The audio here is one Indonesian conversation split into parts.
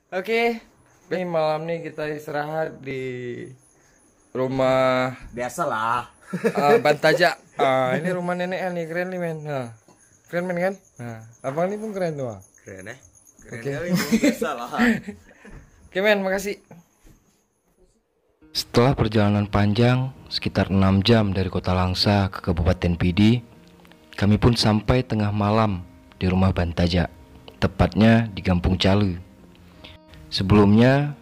Oke, ini malam nih kita istirahat di rumah Biasalah. Bantaja. Ini rumah nenek nih, keren nih men. Nah, keren men kan? Nah, abang ini pun keren tuh. Keren ya? Keren Oke. kali, biasalah. Oke men, makasih. Setelah perjalanan panjang sekitar 6 jam dari Kota Langsa ke Kabupaten Pidi, kami pun sampai tengah malam di rumah Bantaja, tepatnya di Kampung Calu. Sebelumnya,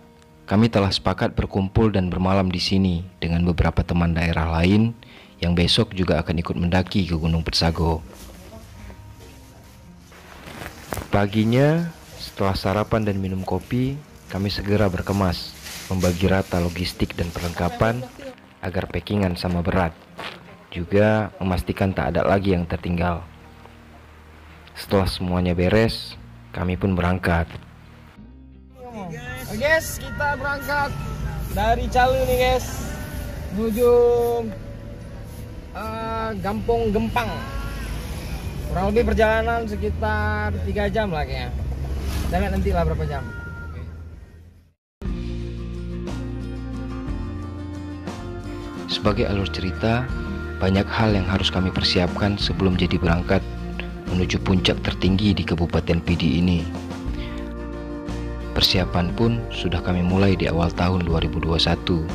kami telah sepakat berkumpul dan bermalam di sini dengan beberapa teman daerah lain yang besok juga akan ikut mendaki ke Gunung Petsago. Paginya, setelah sarapan dan minum kopi, kami segera berkemas, membagi rata logistik dan perlengkapan agar packingan sama berat. Juga memastikan tak ada lagi yang tertinggal. Setelah semuanya beres, kami pun berangkat. Guys, kita berangkat dari Calu nih guys, menuju Kampung Gempang. Kurang lebih perjalanan sekitar 3 jam lah kayaknya. Jangan nanti lah berapa jam. Sebagai alur cerita, banyak hal yang harus kami persiapkan sebelum jadi berangkat menuju puncak tertinggi di Kabupaten Pidi ini. Persiapan pun sudah kami mulai di awal tahun 2021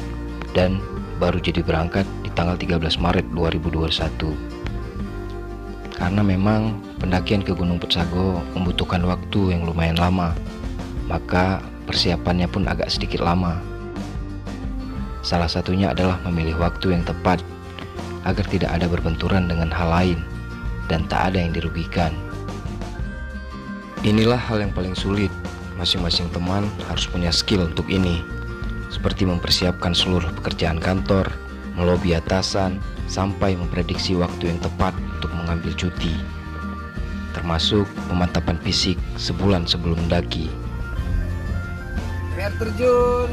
dan baru jadi berangkat di tanggal 13 Maret 2021. Karena memang pendakian ke Gunung Petsago membutuhkan waktu yang lumayan lama, maka persiapannya pun agak sedikit lama. Salah satunya adalah memilih waktu yang tepat agar tidak ada berbenturan dengan hal lain dan tak ada yang dirugikan. Inilah hal yang paling sulit. Masing-masing teman harus punya skill untuk ini, seperti mempersiapkan seluruh pekerjaan kantor, melobi atasan, sampai memprediksi waktu yang tepat untuk mengambil cuti, termasuk pemantapan fisik sebulan sebelum mendaki. Air terjun.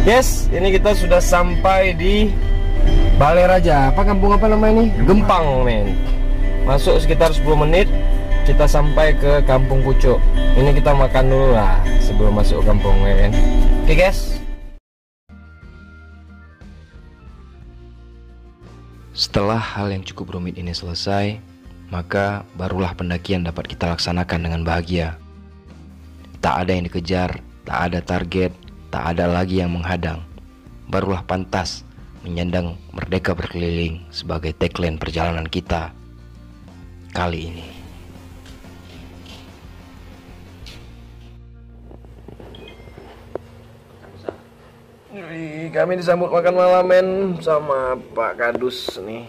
Yes, ini kita sudah sampai di Balai Raja. Apa kampung apa namanya ini? Gempang, men. Masuk sekitar 10 menit, kita sampai ke Kampung Pucuk. Ini kita makan dulu lah sebelum masuk kampung, men. Oke, guys. Setelah hal yang cukup rumit ini selesai, maka barulah pendakian dapat kita laksanakan dengan bahagia. Tak ada yang dikejar, tak ada target, tak ada lagi yang menghadang. Barulah pantas menyandang merdeka berkeliling sebagai tagline perjalanan kita kali ini. Kami disambut makan malam men sama Pak Kadus nih.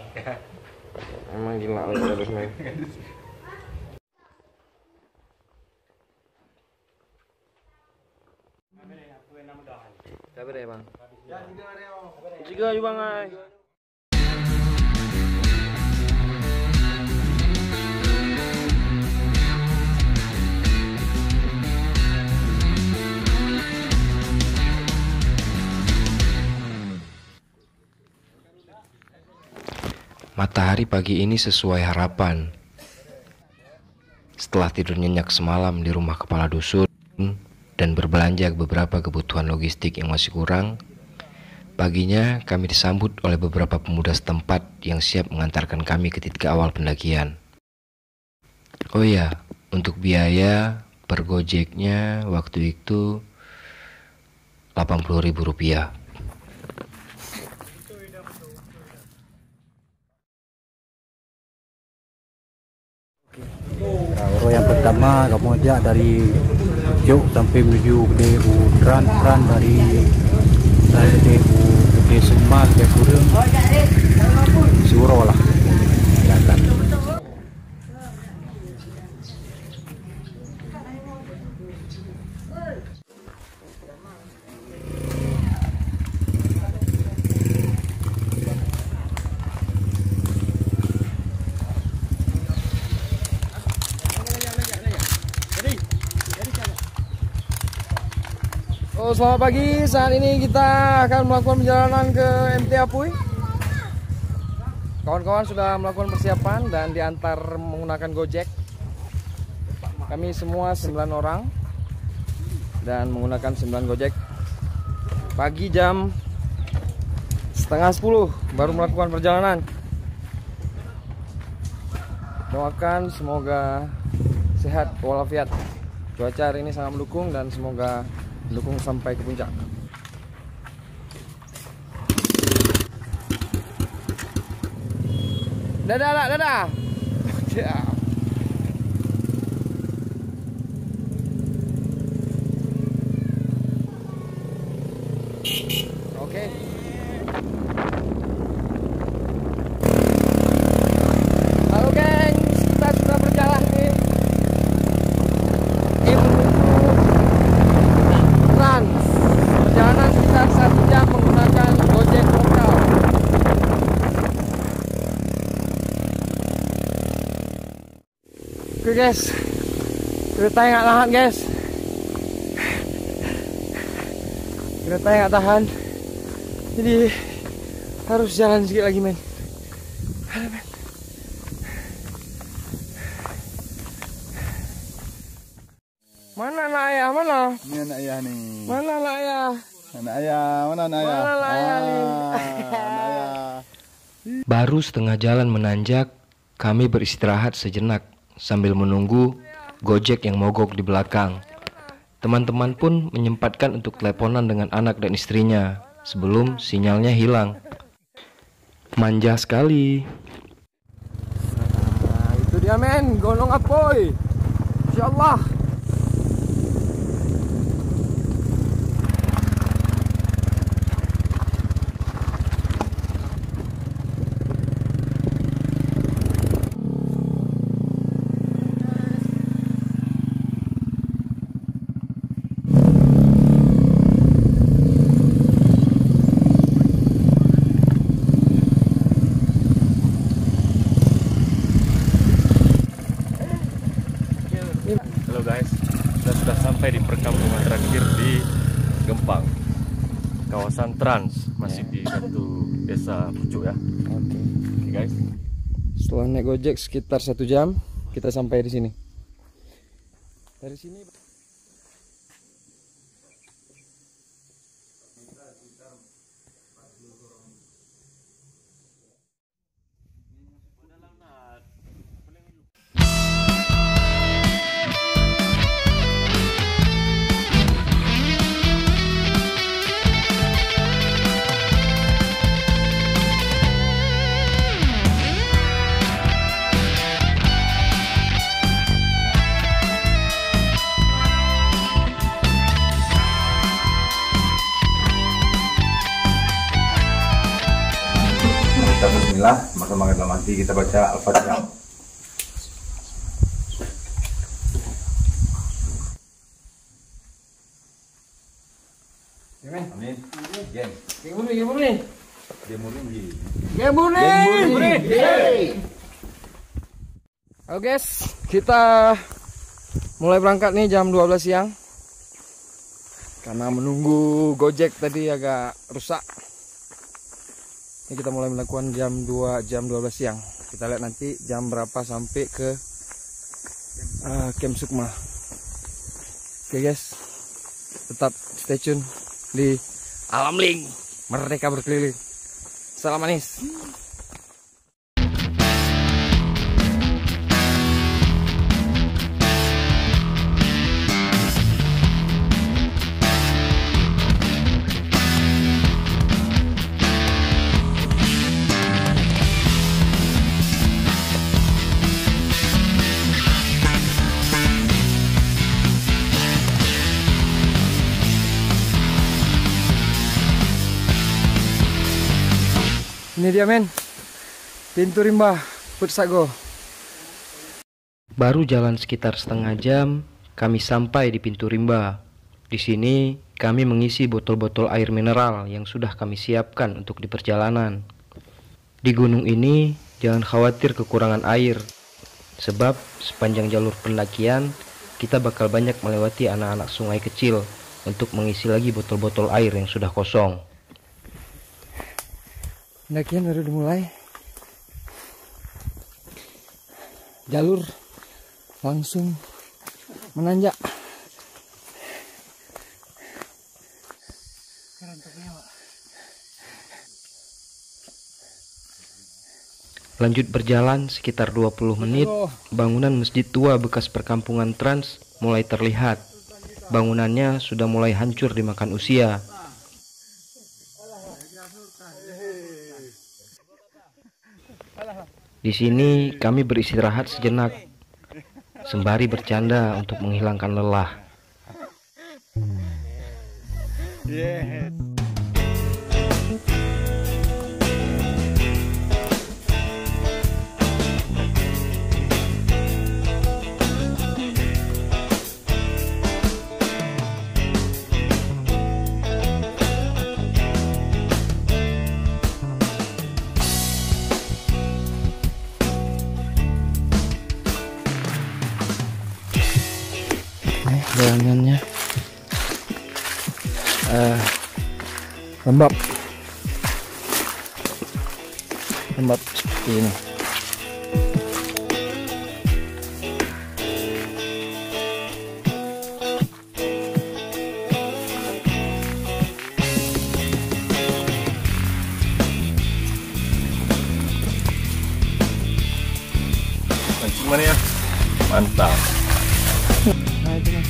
Emang gila Pak Kadus men. Kabar ya bang? Juga juga bang. Matahari pagi ini sesuai harapan. Setelah tidur nyenyak semalam di rumah kepala dusun dan berbelanja beberapa kebutuhan logistik yang masih kurang, paginya kami disambut oleh beberapa pemuda setempat yang siap mengantarkan kami ke titik awal pendakian. Oh ya, untuk biaya per gojeknya waktu itu Rp80.000. Kalau yang pertama kemudian dari Pucuk sampai menuju Gede Udran dari Gede Semal ke Kurung Suro lah datang. Halo, selamat pagi. Saat ini kita akan melakukan perjalanan ke MT Apuy. Kawan-kawan sudah melakukan persiapan dan diantar menggunakan Gojek. Kami semua 9 orang dan menggunakan 9 Gojek. Pagi jam setengah 10 baru melakukan perjalanan. Doakan semoga sehat walafiat. Cuaca hari ini sangat mendukung dan semoga mendukung sampai ke puncak. Dadah, dadah. Oke. Halo gengs, kita sudah berjalan nih. Trans. Perjalanan sekitar 1 jam menggunakan Gojek lokal. Oke guys, kereta nggak tahan guys. Kereta nggak tahan, jadi harus jalan sedikit lagi men. Mana anak ayah, mana? Ini anak ayah nih. Mana anak ayah? Anak ayah, mana anak ayah? Mana anak ayah nih? Anak ayah. Baru setengah jalan menanjak, kami beristirahat sejenak sambil menunggu Gojek yang mogok di belakang. Teman-teman pun menyempatkan untuk teleponan dengan anak dan istrinya sebelum sinyalnya hilang. Manja sekali. Nah, itu dia men, Gunung Apoy. Insyaallah. Halo guys, kita sudah sampai di perkampungan terakhir di Gempang, kawasan Trans, masih di satu desa Pucuk ya. Oke. Oke guys. Setelah naik Gojek sekitar 1 jam, kita sampai di sini. Dari sini Kita bismillah, maka dalam hati kita baca Al-Fatihah. Amin. Gen. Gemuni. Halo guys, kita mulai berangkat nih jam 12 siang. Karena menunggu Gojek tadi agak rusak. Ini kita mulai melakukan jam 12 siang. Kita lihat nanti jam berapa sampai ke Camp Sukma. Oke guys, tetap stay tune di Alam Link Merdeka Berkeliling. Salam manis. Ini dia men, pintu rimba Putsago. Baru jalan sekitar setengah jam, kami sampai di pintu rimba. Di sini kami mengisi botol-botol air mineral yang sudah kami siapkan untuk di perjalanan. Di gunung ini jangan khawatir kekurangan air, sebab sepanjang jalur pendakian kita bakal banyak melewati anak-anak sungai kecil untuk mengisi lagi botol-botol air yang sudah kosong. Pendakian baru dimulai. Jalur langsung menanjak. Lanjut berjalan sekitar 20 menit, bangunan masjid tua bekas perkampungan Trans mulai terlihat. Bangunannya sudah mulai hancur dimakan usia. Di sini kami beristirahat sejenak, sembari bercanda untuk menghilangkan lelah. Jalanannya lembab seperti ini. Mancing mana ya? Mantap. Nah itu mas.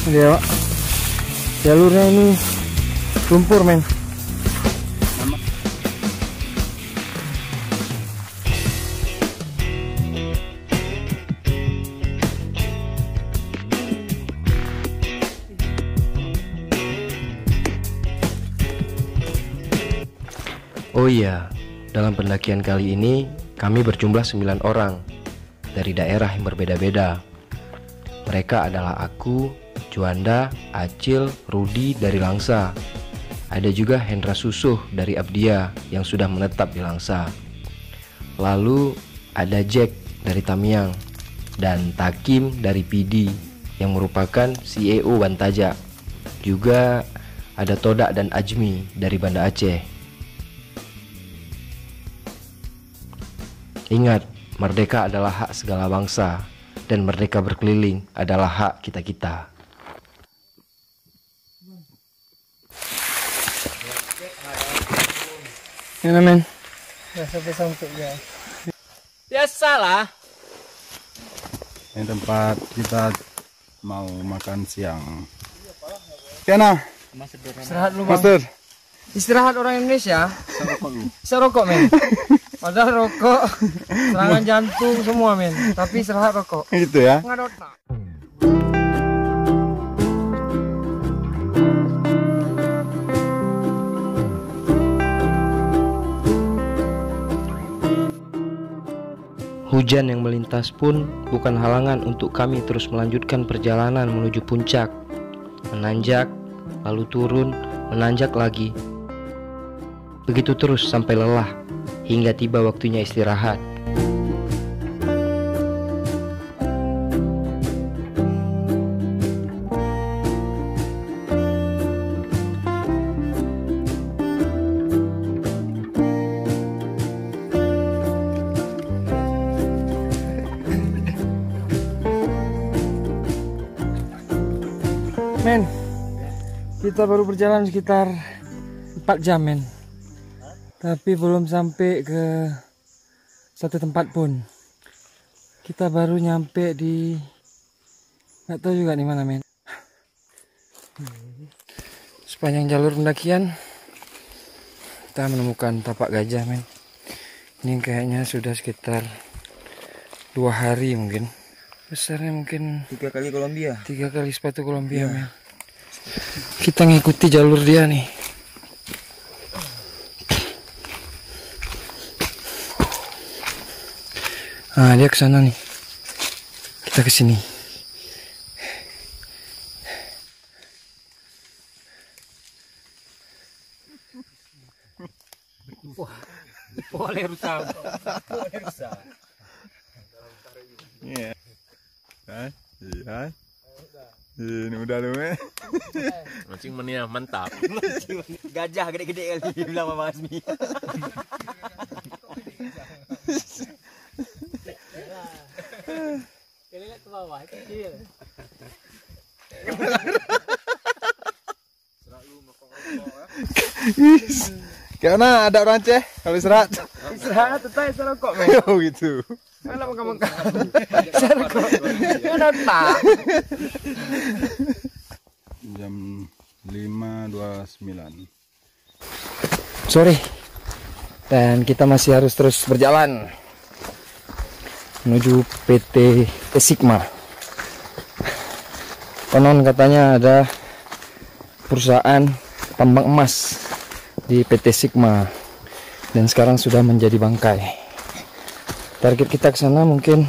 Dia Pak. Jalurnya ini lumpur men. Oh iya, dalam pendakian kali ini kami berjumlah 9 orang dari daerah yang berbeda-beda. Mereka adalah aku, Juanda, Acil, Rudi dari Langsa. Ada juga Hendra Susuh dari Abdia yang sudah menetap di Langsa. Lalu ada Jack dari Tamiang dan Takim dari PD yang merupakan CEO Bantaja. Juga ada Todak dan Ajmi dari Banda Aceh. Ingat, merdeka adalah hak segala bangsa, dan merdeka berkeliling adalah hak kita-kita. Ini men. Ya sampai ya. Biasalah. Ini tempat kita mau makan siang. Kena, Istirahat lu bang. Master. Istirahat orang Indonesia. Serokok men. Padahal rokok serangan jantung semua men. Tapi istirahat rokok. Gitu ya. Nggak ada otak. Hujan yang melintas pun bukan halangan untuk kami terus melanjutkan perjalanan menuju puncak. Menanjak, lalu turun, menanjak lagi. Begitu terus sampai lelah, hingga tiba waktunya istirahat. Men, kita baru berjalan sekitar 4 jam men. Tapi belum sampai ke satu tempat pun. Kita baru nyampe di, nggak tahu juga di mana men. Sepanjang jalur pendakian kita menemukan tapak gajah men. Ini kayaknya sudah sekitar 2 hari mungkin. Besarnya mungkin 3 kali Kolombia. 3 kali sepatu Kolombia men. Kita ngikuti jalur dia nih. Nah, dia ke sana nih. Kita ke sini. Boleh rusak. Iya. Ini udah lu, Mancing mania mantap. Gajah gede-gede kali bilang Mama Asmi. Kali lihat ke bawah kecil. Karena ada orang Aceh kalau istirahat. Istirahat tetap serokok men. Oh gitu. Mana makan-makan. Serokok. Ada tak. Jam 5.29. Sore. Dan kita masih harus terus berjalan menuju PT Sigma. Konon katanya ada perusahaan tambang emas di PT Sigma dan sekarang sudah menjadi bangkai. Target kita ke sana mungkin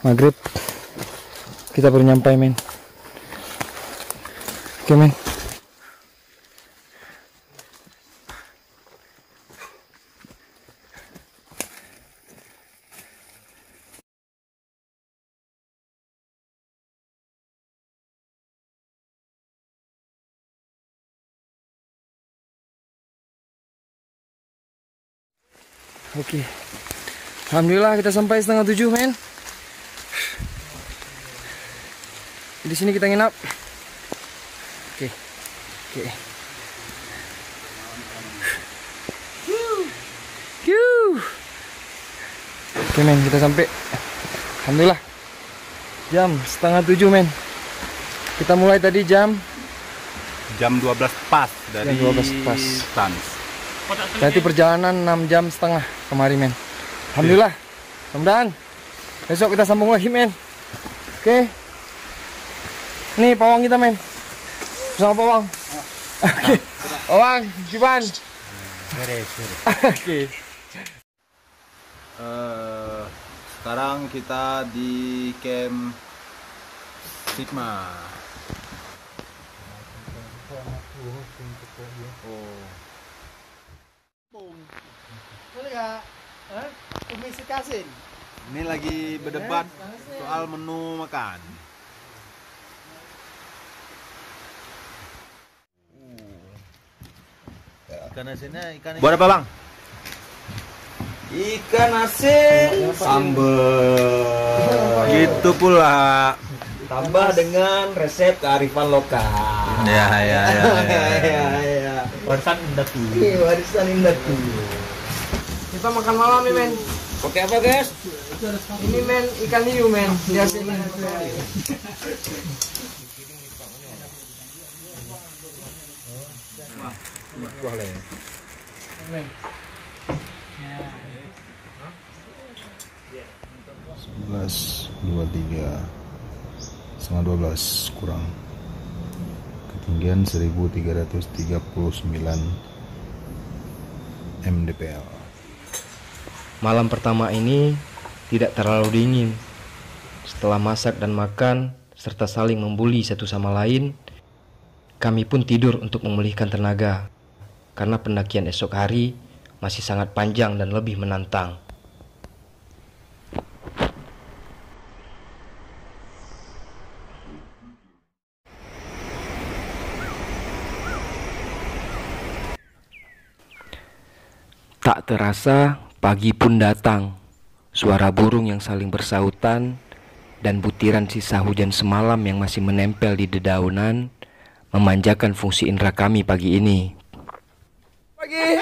maghrib. Kita baru nyampe men. Oke men. Oke, alhamdulillah kita sampai 6:30 men. Di sini kita nginap. Oke. Oke men, kita sampai. Alhamdulillah. Jam 6:30 men. Kita mulai tadi jam 12 pas dari 12 pas. Stans. Berarti perjalanan 6 jam setengah kemarin men. Alhamdulillah. Mudah-mudahan besok kita sambung lagi men. Oke. Nih pawang kita men. Bersama pawang. Oke. Pawang, Jiban. Oke. Sekarang kita di camp Sigma. Ini lagi berdebat soal menu makan. Ikan asinnya ikan. Buat apa bang? Ikan asin Sambal. Gitu pula. tambah dengan resep kearifan lokal. Ya. Warisan indahku. Kita makan malam nih men. Oke apa guys? Ini men ikan hiu men. Biasa ini. Men. 11.23 setengah 12 kurang, ketinggian 1339 mdpl. Malam pertama ini tidak terlalu dingin. Setelah masak dan makan serta saling membuli satu sama lain, kami pun tidur untuk memulihkan tenaga karena pendakian esok hari masih sangat panjang dan lebih menantang. Tak terasa pagi pun datang. Suara burung yang saling bersahutan dan butiran sisa hujan semalam yang masih menempel di dedaunan memanjakan fungsi indera kami pagi ini. Pagi.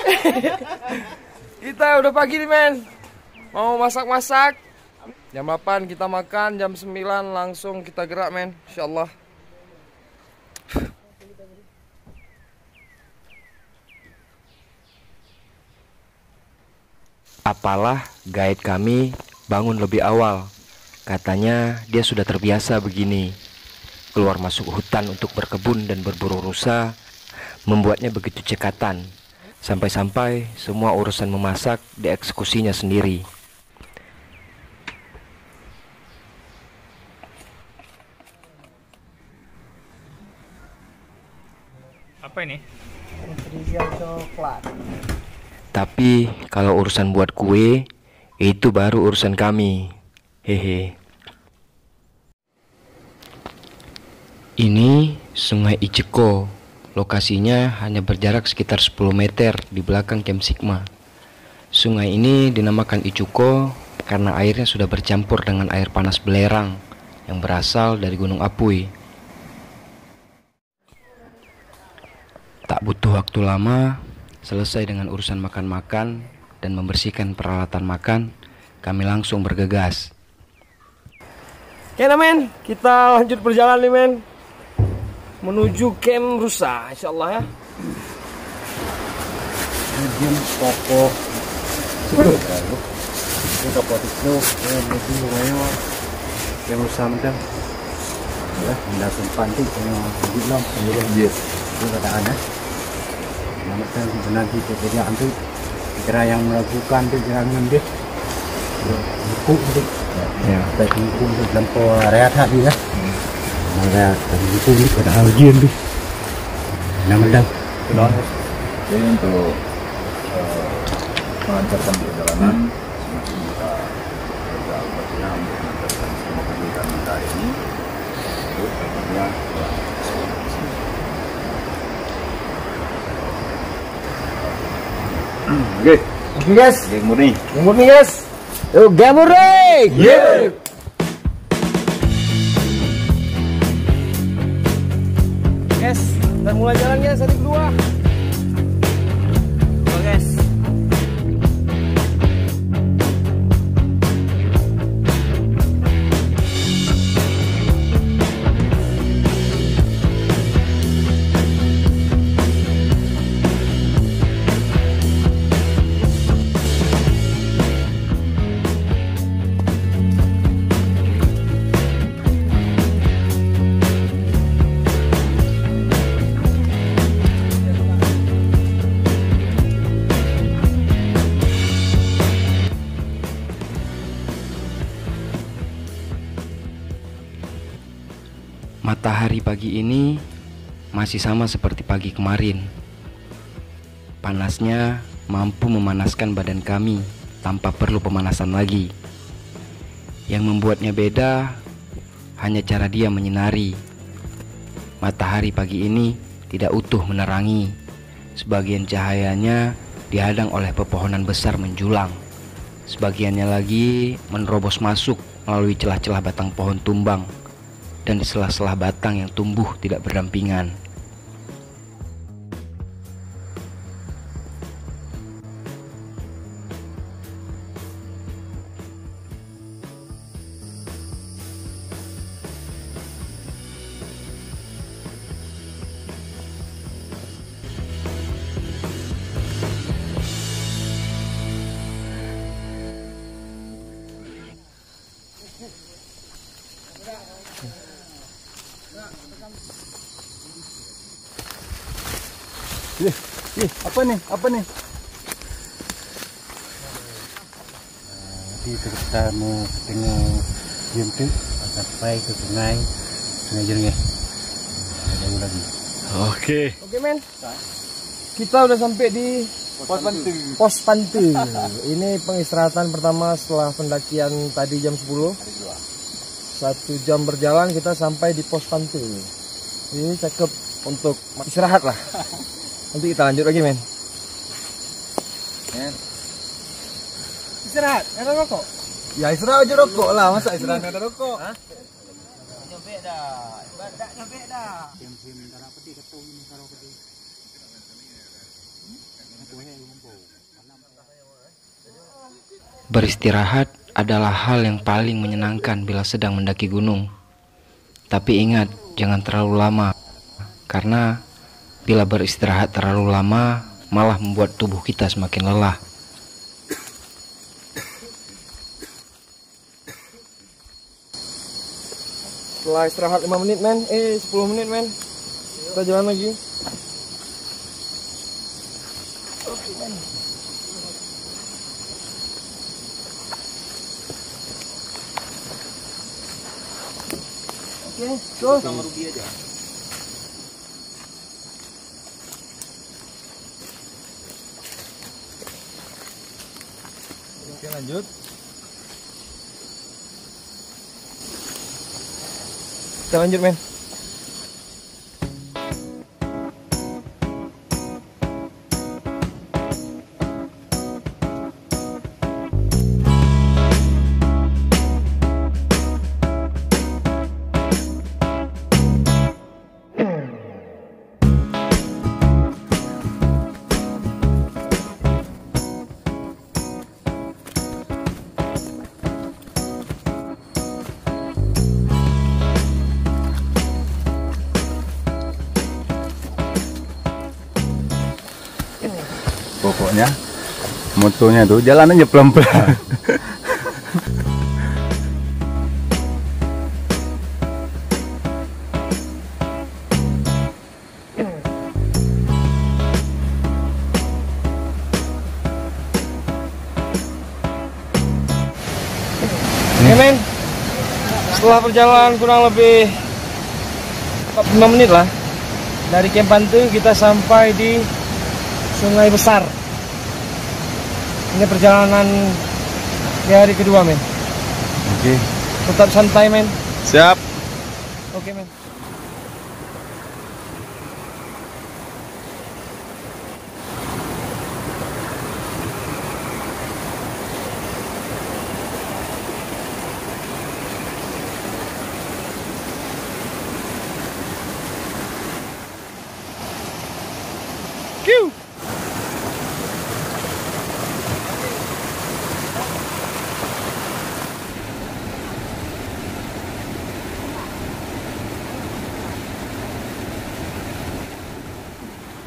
Kita udah pagi nih men. Mau masak-masak. Jam 8 kita makan, jam 9 langsung kita gerak men. Insyaallah. Apalah guide kami bangun lebih awal. Katanya dia sudah terbiasa begini. Keluar masuk hutan untuk berkebun dan berburu rusa membuatnya begitu cekatan. Sampai-sampai semua urusan memasak dieksekusinya sendiri. Apa ini? Coklat. Tapi kalau urusan buat kue, itu baru urusan kami. Hehe. Ini Sungai Iceko. Lokasinya hanya berjarak sekitar 10 meter di belakang Camp Sigma. Sungai ini dinamakan Iceko karena airnya sudah bercampur dengan air panas belerang yang berasal dari Gunung Apui. Tak butuh waktu lama, selesai dengan urusan makan-makan dan membersihkan peralatan makan, kami langsung bergegas. Oke nah men, kita lanjut perjalanan nih men, menuju Camp Rusa, insyaallah ya. Kemudian toko itu toko itu menuju rumahnya yang usam dah. Ya, dah sempat tu belum yes. Itu keadaan ya. Namanya nanti pekerjaan tu kira yang melakukan tu jangan dia. Buku tu. Ya, baik buku tu lampau rehat hati ya. Malah buku ni pada ujian tu. Namanya Jadi untuk melancarkan perjalanan semakin kita berjalan mengantarkan semua kegiatan kita ini itu tentunya Oke guys, Geng murni guys. Yuk game murni. Yeah. Guys, dan mulai jalannya satu kedua. Guys. Matahari pagi ini masih sama seperti pagi kemarin. Panasnya mampu memanaskan badan kami tanpa perlu pemanasan lagi. Yang membuatnya beda hanya cara dia menyinari. Matahari pagi ini tidak utuh menerangi. Sebagian cahayanya dihadang oleh pepohonan besar menjulang. Sebagiannya lagi menerobos masuk melalui celah-celah batang pohon tumbang dan di sela-sela batang yang tumbuh tidak berdampingan. Apa nih? Di kita mau ketemu Jemtu sampai ke sungai Jerneh. Jauh lagi. Oke. Oke men, kita udah sampai di Pos Pantu. Ini pengistirahatan pertama setelah pendakian tadi jam 10. 1 jam berjalan kita sampai di Pos Pantu. Ini cakep untuk istirahat lah. Nanti kita lanjut lagi men. Istirahat, ada rokok? Ya istirahat aja rokok lah, masa istirahat ada rokok? Hah? Nyobek dah, badak nyobek dah. Beristirahat adalah hal yang paling menyenangkan bila sedang mendaki gunung. Tapi ingat, jangan terlalu lama. Karena bila beristirahat terlalu lama, malah membuat tubuh kita semakin lelah. Setelah istirahat 5 menit men, 10 menit men, kita jalan lagi. Oke men. Oke, go. Sama Ruby aja. Oke lanjut. Kita lanjut men. pokoknya motonya tuh jalan aja pelan-pelan. Oke men, setelah perjalanan kurang lebih 45 menit lah dari Camp Pantu, kita sampai di Sungai Besar. Ini perjalanan di hari kedua men. Oke. Tetap santai men. Siap. Oke men.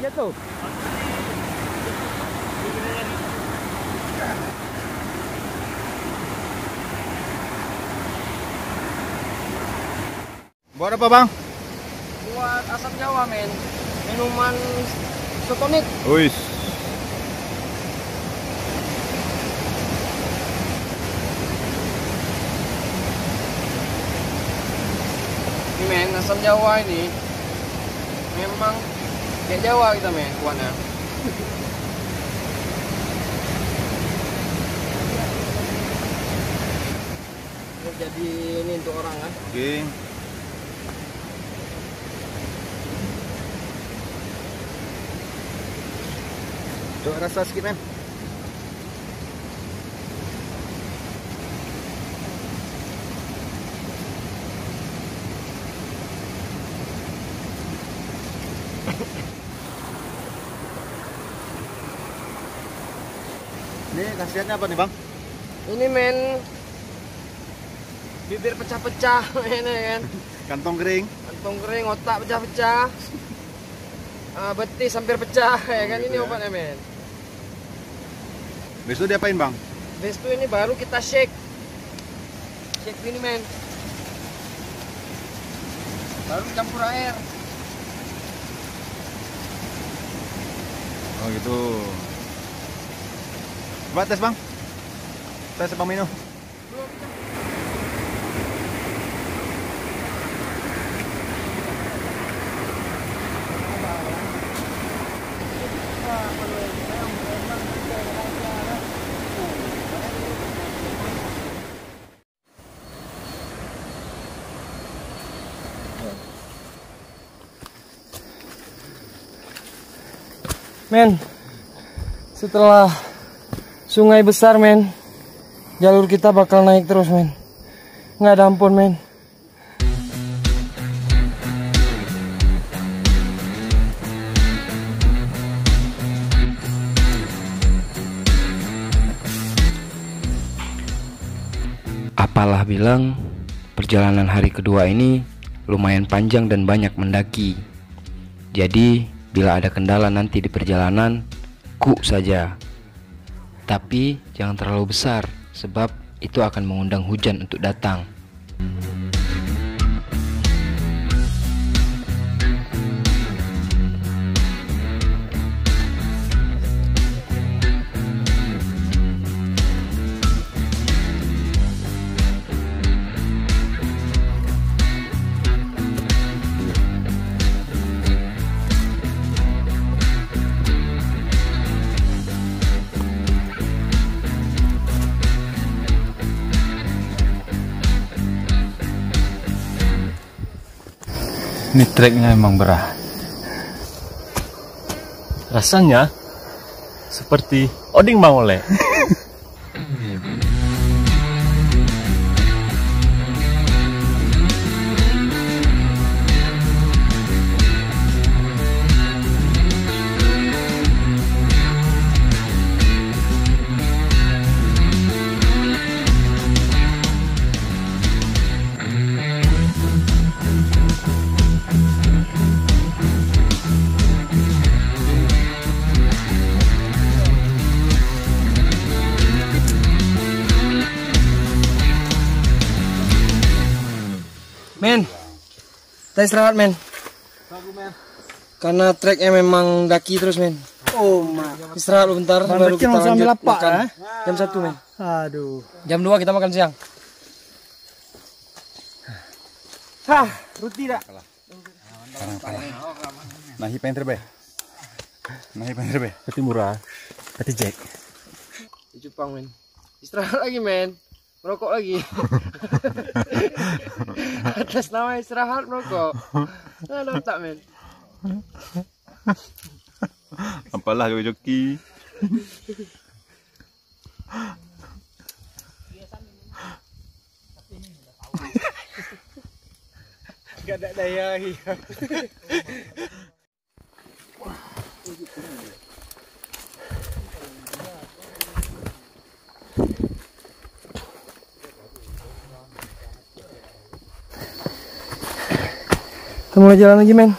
Jatuh. Buat apa bang? Buat asam Jawa men. Minuman sotonik. Wis. Ini men, asam Jawa ini memang kayak Jawa kita men, kuatnya. Jadi ini untuk orang kan. Oke. Coba rasa sedikit men. Ini khasiatnya apa nih bang? Ini men, bibir pecah-pecah ini kan. Kantong kering. Kantong kering, otak pecah-pecah, betis hampir pecah ya kan. Ini obatnya men. Besok diapain bang? Habis itu ini baru kita shake ini men, baru campur air. Oh gitu. Coba tes bang. Tes bang minum. Men, setelah Sungai Besar men, jalur kita bakal naik terus men. Nggak ada ampun men. Apalah bilang, perjalanan hari kedua ini lumayan panjang dan banyak mendaki. Jadi bila ada kendala nanti di perjalanan, ku saja. Tapi jangan terlalu besar, sebab itu akan mengundang hujan untuk datang. Ini treknya emang berat. Rasanya seperti oding mangole. Kita istirahat men. Karena treknya memang daki terus men. Oh, mak. Istirahat lu bentar baru kita lanjut makan. Jam 1 men. Aduh. Jam 2 kita makan siang. Hah, ruti dah. Nahi pengen terbe. Tapi murah. Tapi Jack. Di Jepang men. Istirahat lagi men. Merokok lagi. Atas nama istirahat merokok. Ada tak men. Apalah joki. Gak ada daya lagi. Kita mulai jalan lagi men.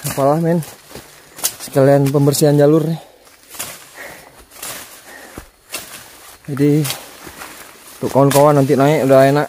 Apalah men, sekalian pembersihan jalur nih. Jadi untuk kawan-kawan nanti naik udah enak.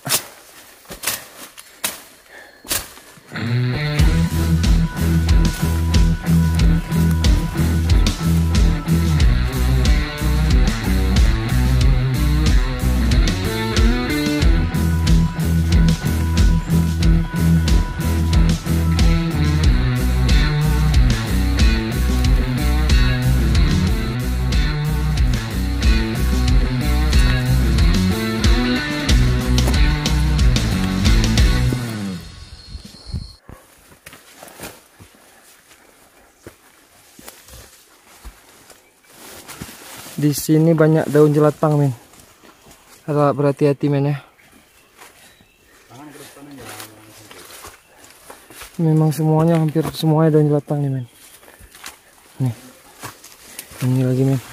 Di sini banyak daun jelatang men. Harap berhati-hati men ya. Memang semuanya, hampir semuanya daun jelatang nih men. Nih, ini lagi men.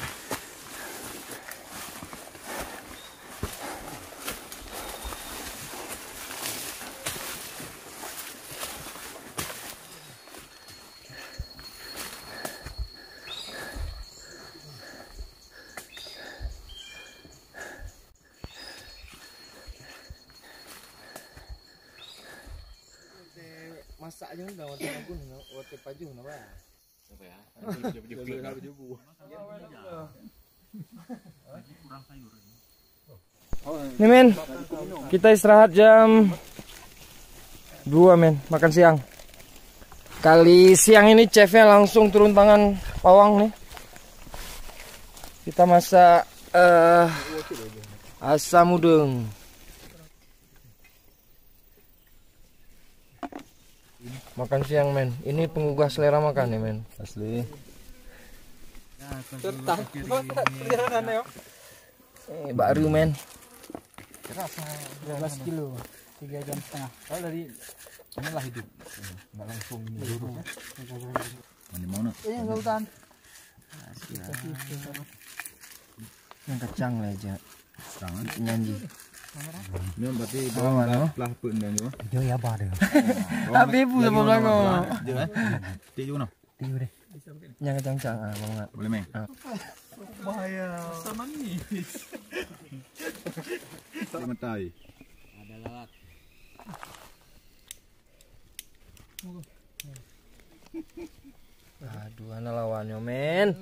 Masak aja enggak warna pun warna paju kenapa ya? Apa ya? Nih men, kita istirahat jam 2 men, makan siang. Kali siang ini chefnya langsung turun tangan pawang nih. Kita masak asam udang. Makan siang men, ini penggugah selera makan ya men. Asli. Baru men. 12 kilo, 3 jam setengah. Kalau dari inilah hidup, nggak langsung dulu. Mana mau nak? Ini lautan. Yang kacang lah aja. Tangan. Nyanyi. Ini berarti bawah lah pun dan juga. Dia ya bar. Tapi ibu sama belakang. Jangan. Tiga nak. Tiga deh. Yang kacang banget. Boleh meng. Bahaya. Sama nih. Tak mentai. Ada lewat. Aduh, anak lawannya men.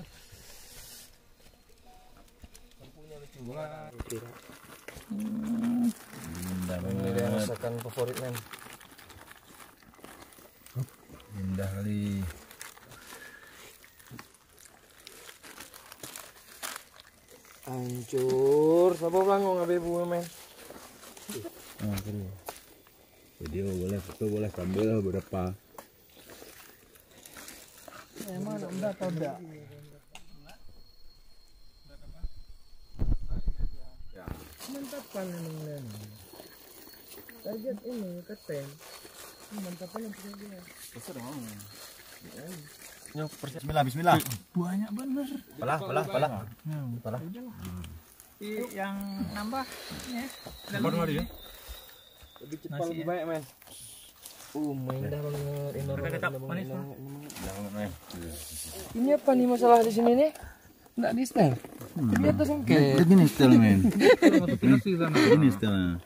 Ini dia masakan favorit men. Indah kali. Hancur. Siapa belangong ngabe bu men? Video boleh, foto boleh, sambil berapa? Emang enggak tahu enggak. Mantapkan ini men. Target ini keten. Mantapkan yang punya dia. Besar dong. Bismillah, bismillah. Banyak bener. Palah. Palah. Yang nambah ya. Baru hari ya. Lebih cepat lebih banyak men. Indah banget. Indah banget. Jangan, Ini apa nih masalah di sini nih? Nggak di setel. Di atas songket. Gini setelnya men. Gini setelnya.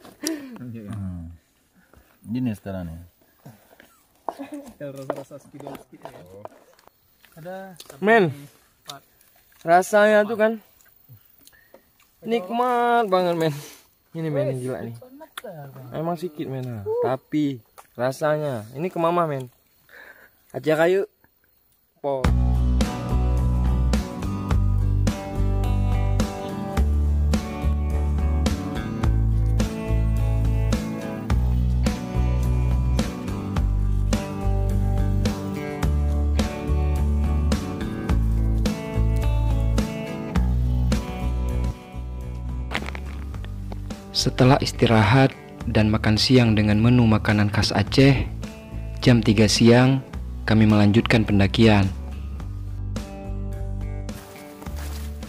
Gini setelnya. Men, rasanya tuh kan nikmat banget men. Ini men yang gila nih. Emang sedikit men, tapi rasanya ini ke mama men. Ajak ayo. Po. Setelah istirahat dan makan siang dengan menu makanan khas Aceh, jam 3 siang kami melanjutkan pendakian.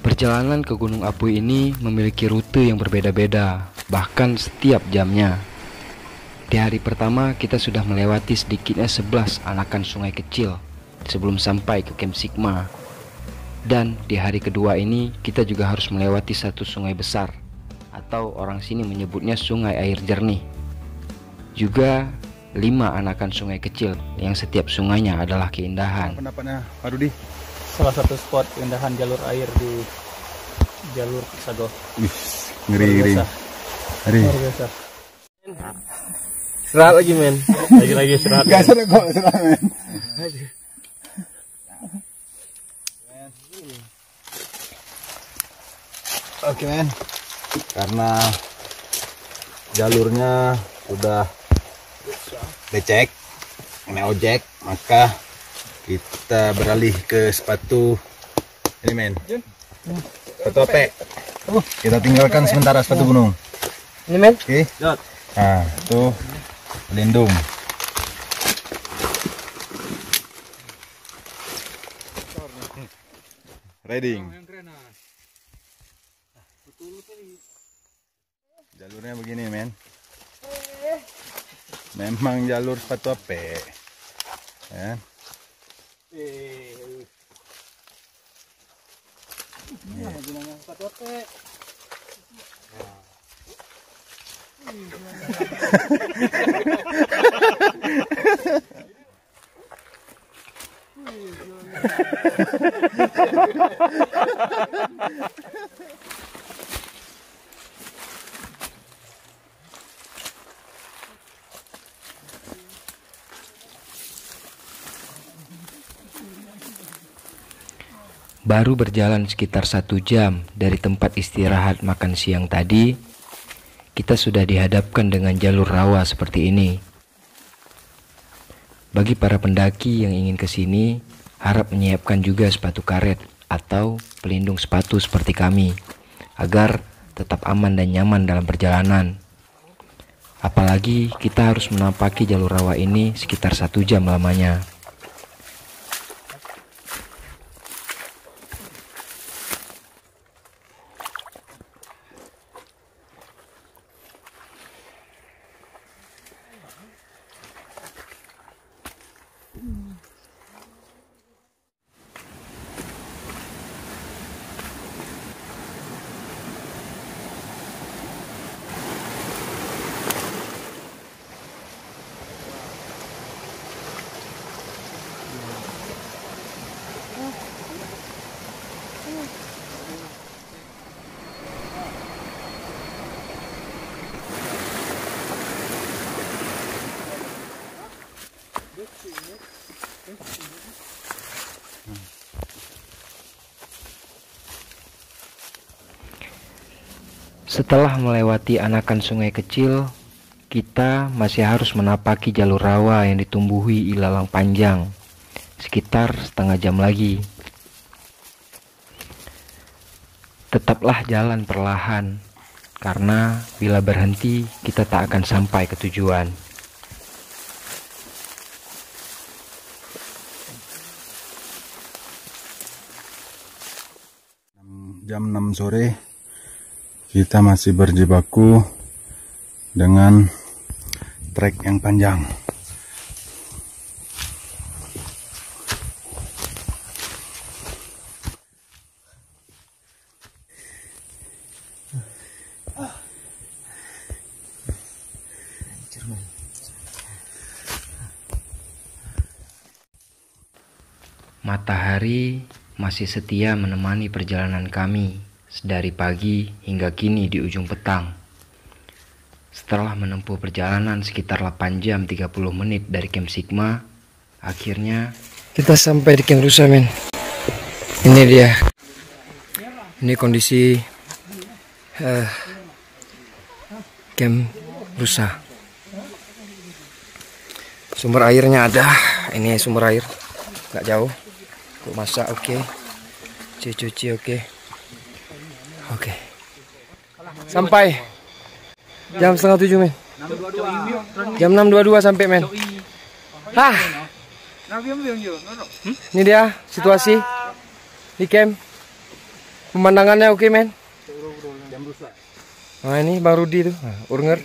Perjalanan ke Gunung Apuy ini memiliki rute yang berbeda-beda, bahkan setiap jamnya. Di hari pertama kita sudah melewati sedikitnya 11 anakan sungai kecil sebelum sampai ke Camp Sigma. Dan di hari kedua ini kita juga harus melewati satu sungai besar, atau orang sini menyebutnya sungai air jernih. Juga 5 anakan sungai kecil yang setiap sungainya adalah keindahan. Pendapatnya Pak Rudi? Salah satu spot keindahan jalur air di jalur Sago. Wih, ngeri. Luar biasa. Serat lagi men. Lagi serat. Gak serat kok, serat men. Oke men, karena jalurnya sudah becek, kena ojek, maka kita beralih ke sepatu ini men, sepatu apa? Kita tinggalkan sementara sepatu gunung. Ini men. Oke. Nah, tuh pelindung. Riding. Jalurnya begini men. Memang jalur sepatu ape. Ya. Baru berjalan sekitar 1 jam dari tempat istirahat makan siang tadi, kita sudah dihadapkan dengan jalur rawa seperti ini. Bagi para pendaki yang ingin ke sini, harap menyiapkan juga sepatu karet atau pelindung sepatu seperti kami, agar tetap aman dan nyaman dalam perjalanan. Apalagi kita harus menampaki jalur rawa ini sekitar 1 jam lamanya. Setelah melewati anakan sungai kecil, kita masih harus menapaki jalur rawa yang ditumbuhi ilalang panjang, sekitar setengah jam lagi. Tetaplah jalan perlahan, karena bila berhenti kita tak akan sampai ke tujuan. Jam 6 sore kita masih berjibaku dengan trek yang panjang. Matahari masih setia menemani perjalanan kami dari pagi hingga kini di ujung petang. Setelah menempuh perjalanan sekitar 8 jam 30 menit dari Camp Sigma, akhirnya kita sampai di Camp Rusa, men. Ini dia. Ini kondisi Camp Rusa. Sumber airnya ada. Ini sumber air, nggak jauh. Untuk masak oke. Cuci oke. Oke. Sampai jam 6:30, men. Jam 6:22 sampai, men. Hah. Ini dia situasi di camp. Pemandangannya oke, men. Nah, ini Bang Rudi tuh, Urnger.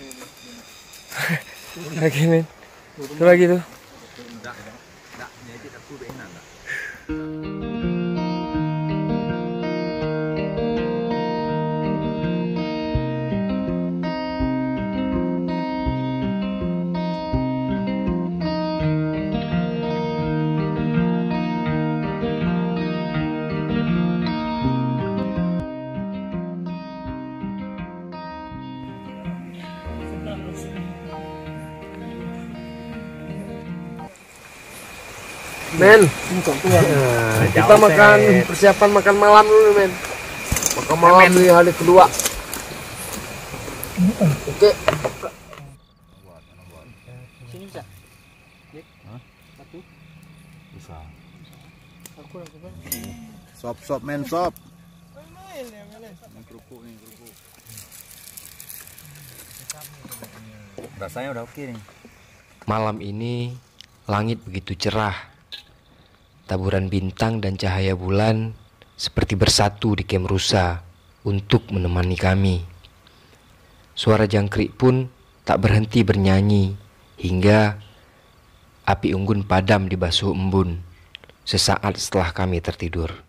Oke, men. Itu lagi tuh. Men, kita makan persiapan makan malam dulu, men. Makan malam di hari kedua. Oke. Sini bisa. Bisa. Sop men sop. Kerupuk. Rasanya udah oke nih. malam ini langit begitu cerah. Taburan bintang dan cahaya bulan seperti bersatu di Camp Rusa untuk menemani kami. Suara jangkrik pun tak berhenti bernyanyi hingga api unggun padam di basuh embun sesaat setelah kami tertidur.